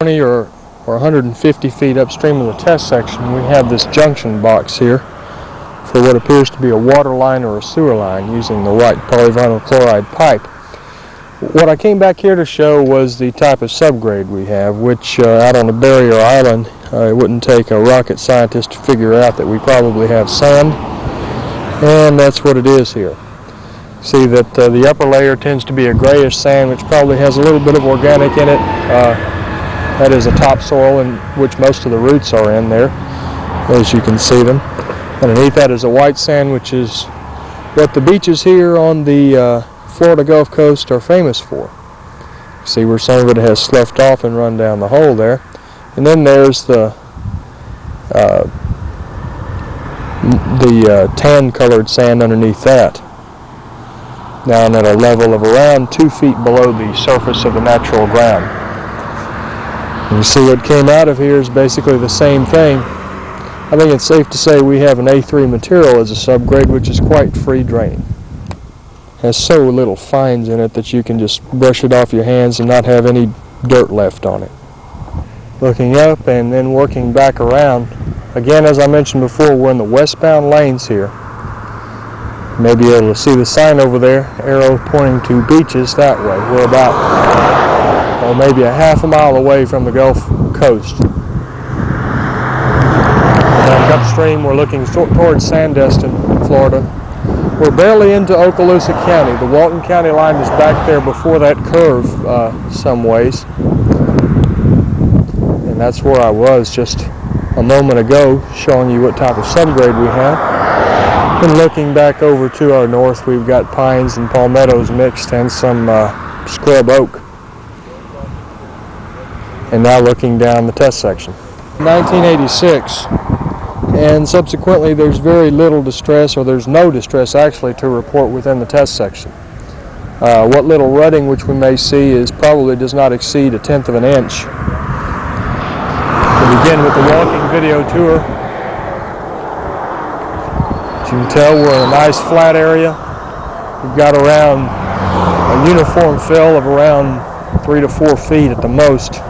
20 or 150 feet upstream of the test section, we have this junction box here for what appears to be a water line or a sewer line using the white polyvinyl chloride pipe. What I came back here to show was the type of subgrade we have, which out on a barrier island, it wouldn't take a rocket scientist to figure out that we probably have sand, and that's what it is here. See that the upper layer tends to be a grayish sand, which probably has a little bit of organic in it. That is a topsoil in which most of the roots are in there, as you can see them. Underneath that is a white sand, which is what the beaches here on the Florida Gulf Coast are famous for. See where some of it has sloughed off and run down the hole there. And then there's the tan-colored sand underneath that, down at a level of around 2 feet below the surface of the natural ground. You see what came out of here is basically the same thing. I think it's safe to say we have an A3 material as a subgrade, which is quite free draining. Has so little fines in it that you can just brush it off your hands and not have any dirt left on it. Looking up and then working back around, again, as I mentioned before, we're in the westbound lanes here. You may be able to see the sign over there, arrow pointing to beaches that way. We're about maybe a half a mile away from the Gulf Coast. And upstream, we're looking towards Sandestin, Florida. We're barely into Okaloosa County. The Walton County line is back there before that curve some ways. And that's where I was just a moment ago, showing you what type of subgrade we have. And looking back over to our north, we've got pines and palmettos mixed and some scrub oak. And now looking down the test section. 1986. And subsequently there's very little distress, or there's no distress actually, to report within the test section. What little rutting which we may see probably does not exceed 1/10 of an inch. We begin with the walking video tour. As you can tell, we're in a nice flat area. We've got around a uniform fill of around 3 to 4 feet at the most.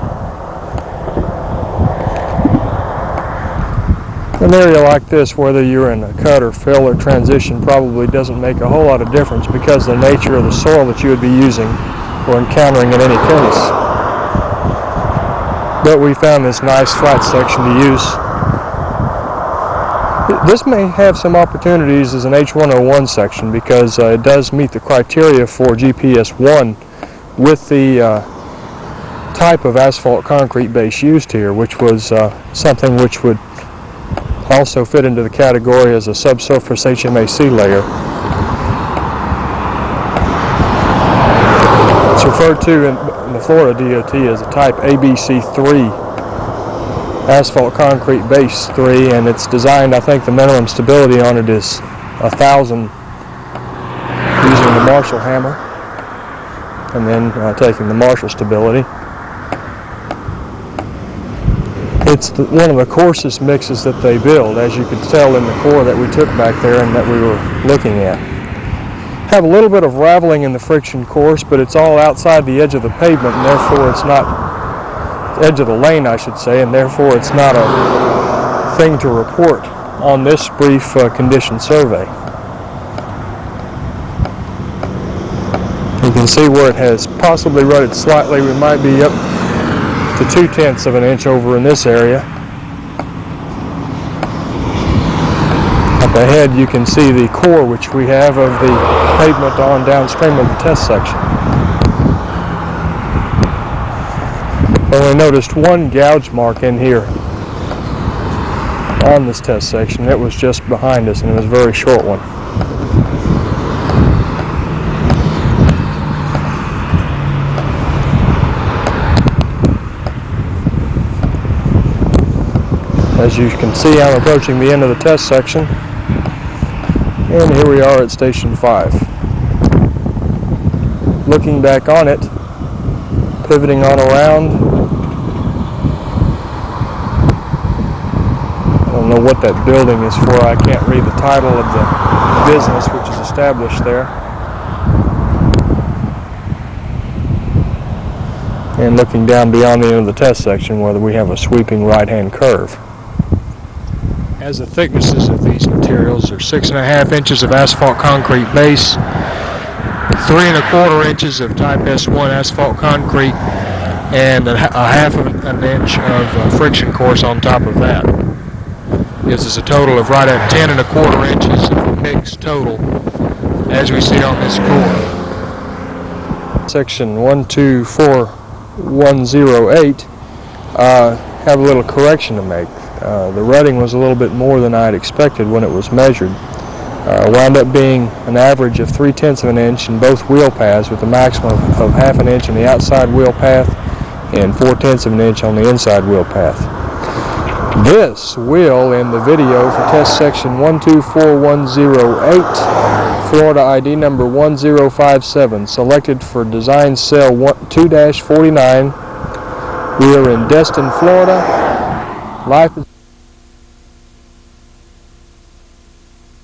An area like this, whether you're in a cut or fill or transition, probably doesn't make a whole lot of difference because of the nature of the soil that you would be using or encountering in any case. But we found this nice flat section to use. This may have some opportunities as an H101 section because it does meet the criteria for GPS 1 with the type of asphalt concrete base used here, which was something which would also fit into the category as a subsurface HMAC layer. It's referred to in the Florida DOT as a type ABC3 asphalt concrete base 3, and it's designed, I think the minimum stability on it is 1,000 using the Marshall hammer, and then taking the Marshall stability. It's one of the coarsest mixes that they build, as you could tell in the core that we took back there and that we were looking at. Have a little bit of raveling in the friction course, but it's all outside the edge of the pavement, and therefore it's not, edge of the lane I should say, and therefore it's not a thing to report on this brief condition survey. You can see where it has possibly rutted slightly. We might be up to 2/10 of an inch over in this area. Up ahead you can see the core which we have of the pavement on downstream of the test section. Only noticed one gouge mark in here on this test section. It was just behind us and it was a very short one. As you can see, I'm approaching the end of the test section, and here we are at Station 5. Looking back on it, pivoting on around, I don't know what that building is for. I can't read the title of the business which is established there. and looking down beyond the end of the test section where we have a sweeping right-hand curve. As the thicknesses of these materials are 6.5 inches of asphalt concrete base, 3¼ inches of type S1 asphalt concrete, and a half of an inch of friction course on top of that. Gives us a total of right at 10¼ inches of mixed total as we see on this core. Section 124108 have a little correction to make. The rutting was a little bit more than I had expected when it was measured. Wound up being an average of 3/10 of an inch in both wheel paths, with a maximum of ½ an inch in the outside wheel path and 4/10 of an inch on the inside wheel path. This will, in the video for test section 124108, Florida ID number 1057, selected for design cell 2-49. We are in Destin, Florida. Life is